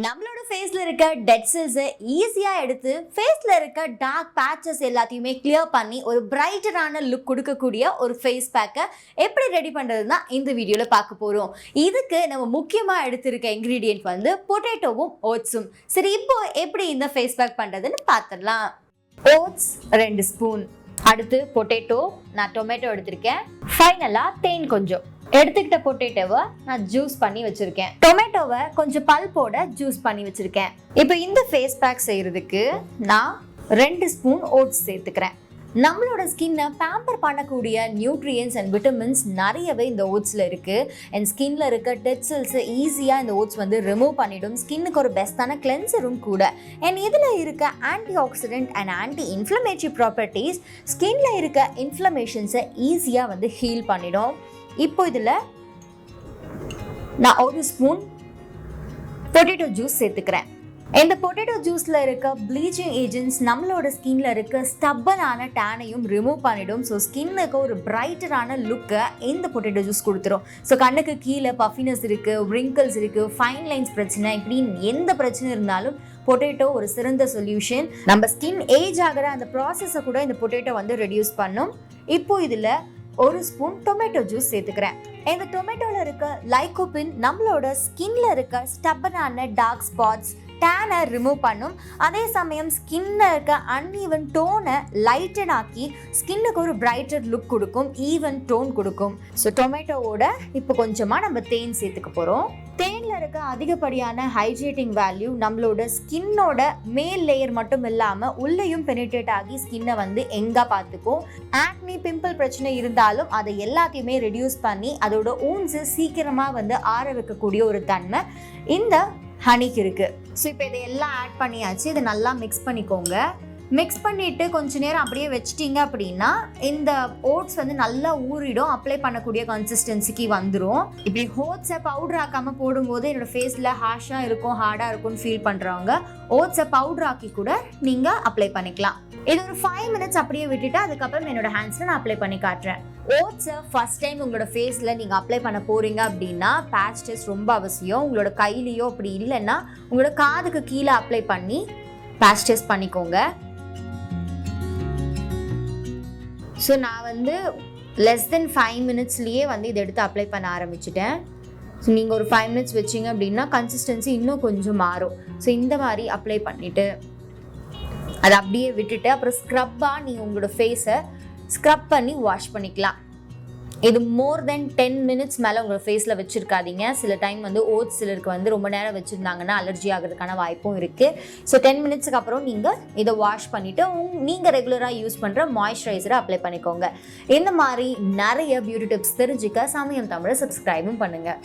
நம்மளோட ஃபேஸ்ல இருக்க டெட் செல்ஸை ஈஸியா எடுத்து ஃபேஸ்ல இருக்க டார்க் பேச்சஸ் எல்லாத்தையுமே கிளியர் பண்ணி ஒரு பிரைட்டரான லுக் கொடுக்கக்கூடிய ஒரு ஃபேஸ் பேக்கை எப்படி ரெடி பண்றதுன்னா இந்த வீடியோல பார்க்க போறோம். இதுக்கு நம்ம முக்கியமா எடுத்திருக்க இன்கிரீடியன்ட் வந்து பொட்டேட்டோவும் ஓட்ஸும். சரி, இப்போ எப்படி இந்த ஃபேஸ் பேக் பண்றதுன்னு பார்த்துடலாம். ஓட்ஸ் 2 ஸ்பூன், அடுத்து பொட்டேட்டோ, நான் டொமேட்டோ எடுத்திருக்கேன், ஃபைனலா தேன் கொஞ்சம். எடுத்துக்கிட்ட பொட்டேட்டோவை நான் ஜூஸ் பண்ணி வச்சிருக்கேன், டொமேட்டோவை கொஞ்சம் பல்போட ஜூஸ் பண்ணி வச்சிருக்கேன். இப்போ இந்த ஃபேஸ் பேக் செய்யறதுக்கு நான் 2 ஸ்பூன் ஓட்ஸ் சேர்த்துக்கிறேன். நம்மளோட ஸ்கின்னை பேம்பர் பண்ணக்கூடிய நியூட்ரியன்ஸ் அண்ட் விட்டமின்ஸ் நிறையவே இந்த ஓட்ஸில் இருக்குது. அண்ட் ஸ்கின்ல இருக்க டெட் செல்ஸை ஈஸியாக இந்த ஓட்ஸ் வந்து ரிமூவ் பண்ணிடும். ஸ்கின்னுக்கு ஒரு பெஸ்ட்டான கிளென்சரும் கூட. அண்ட் இதில் இருக்க anti accident and anti inflammatory properties ஸ்கின்ல இருக்க இன்ஃப்ளமேஷன்ஸை ஈஸியாக வந்து ஹீல் பண்ணிடும். இப்போ இதில் நான் 1 ஸ்பூன் பொட்டேட்டோ ஜூஸ் சேர்த்துக்கிறேன். இந்த பொட்டேட்டோ ஜூஸில் இருக்க ப்ளீச்சிங் ஏஜென்ட்ஸ் நம்மளோட ஸ்கின்ல இருக்க ஸ்டப்பனான டேனையும் ரிமூவ் பண்ணிடும். ஸோ ஸ்கின்னுக்கு ஒரு பிரைட்டரான லுக்கை இந்த பொட்டேட்டோ ஜூஸ் கொடுத்துரும். ஸோ கண்ணுக்கு கீழே பஃபினஸ் இருக்குது, ரிங்கிள்ஸ் இருக்குது, ஃபைன் லைன்ஸ் பிரச்சனை, இப்படி எந்த பிரச்சனை இருந்தாலும் பொட்டேட்டோ ஒரு சிறந்த சொல்யூஷன். நம்ம ஸ்கின் ஏஜ் ஆகிற அந்த ப்ராசஸை கூட இந்த பொட்டேட்டோ வந்து ரெடியூஸ் பண்ணும். இப்போ இதில் 1 ஸ்பூன் டொமேட்டோ ஜூஸ் சேர்த்துக்கிறேன். இந்த டொமேட்டோவில் இருக்க லைகோபின் நம்மளோட ஸ்கின்ல இருக்க ஸ்டப்பனான டார்க் ஸ்பாட்ஸ், டேனை ரிமூவ் பண்ணும். அதே சமயம் ஸ்கின்ல இருக்க அன்ஈவன் டோனை லைட்டன் ஆக்கி ஸ்கின்னுக்கு ஒரு பிரைட்டர் லுக் கொடுக்கும், ஈவன் டோன் கொடுக்கும். ஸோ டொமேட்டோவோட இப்போ கொஞ்சமாக நம்ம தேன் சேர்த்துக்க போகிறோம். தேனில் இருக்க அதிகப்படியான ஹைட்ரேட்டிங் வேல்யூ நம்மளோட ஸ்கின்னோட மேல் லேயர் மட்டும் இல்லாமல் உள்ளேயும் பெனிட்ரேட் ஆகி ஸ்கின்னை வந்து எங்கே பார்த்துக்கும். ஆக்னி, பிம்பிள் பிரச்சனை இருந்தாலும் அதை எல்லாத்தையுமே ரெடியூஸ் பண்ணி அதோட ஊன்ஸு சீக்கிரமாக வந்து ஆற வைக்கக்கூடிய ஒரு தன்மை இந்த ஹனிக்கு இருக்கு. ஸோ இப்போ இதை எல்லாம் ஆட் பண்ணியாச்சு. இதை நல்லா மிக்ஸ் பண்ணிக்கோங்க. மிக்ஸ் பண்ணிவிட்டு கொஞ்ச நேரம் அப்படியே வச்சிட்டிங்க அப்படின்னா இந்த ஓட்ஸ் வந்து நல்லா ஊறிடும், அப்ளை பண்ணக்கூடிய கன்சிஸ்டன்சிக்கு வந்துடும். இப்படி ஓட்ஸை பவுடர் ஆக்காமல் போடும்போது என்னோட ஃபேஸில் ஹாஷாக இருக்கும், ஹார்டாக இருக்கும்னு ஃபீல் பண்ணுறவங்க ஓட்ஸை பவுடர் ஆக்கி கூட நீங்கள் அப்ளை பண்ணிக்கலாம். இது ஒரு 5 மினிட்ஸ் அப்படியே விட்டுட்டு அதுக்கப்புறம் என்னோட ஹேண்ட்ஸில் நான் அப்ளை பண்ணி காட்டுறேன். ஓட்ஸை ஃபர்ஸ்ட் டைம் உங்களோட ஃபேஸில் நீங்கள் அப்ளை பண்ண போகிறீங்க அப்படின்னா பேட்ச் டெஸ்ட் ரொம்ப அவசியம். உங்களோட கையிலையோ அப்படி இல்லைன்னா உங்களோட காதுக்கு கீழே அப்ளை பண்ணி பேட்ச் டெஸ்ட் பண்ணிக்கோங்க. ஸோ நான் வந்து லெஸ் தென் 5 மினிட்ஸ்லேயே வந்து இதை எடுத்து அப்ளை பண்ண ஆரம்பிச்சிட்டேன். ஸோ நீங்கள் ஒரு 5 மினிட்ஸ் வச்சிங்க அப்படின்னா கன்சிஸ்டன்சி இன்னும் கொஞ்சம் மாறும். ஸோ இந்த மாதிரி அப்ளை பண்ணிவிட்டு அதை அப்படியே விட்டுட்டு அப்புறம் ஸ்க்ரப்பாக நீங்கள் உங்களோட ஃபேஸை ஸ்க்ரப் பண்ணி வாஷ் பண்ணிக்கலாம். இது மோர் தென் 10 மினிட்ஸ் மேலே உங்களோட ஃபேஸில் வச்சுருக்காதீங்க. சில டைம் வந்து ஓட்ஸ் சிலருக்கு வந்து ரொம்ப நேரம் வச்சுருந்தாங்கன்னா அலர்ஜி ஆகிறதுக்கான வாய்ப்பும் இருக்குது. ஸோ 10 மினிட்ஸுக்கு அப்புறம் நீங்கள் இதை வாஷ் பண்ணிவிட்டு நீங்கள் ரெகுலராக யூஸ் பண்ணுற மாய்ஸ்சரைசரை அப்ளை பண்ணிக்கோங்க. இந்த மாதிரி நிறைய பியூட்டி டிப்ஸ் தெரிஞ்சுக்க சமயம் தமிழை சப்ஸ்கிரைபும் பண்ணுங்கள்.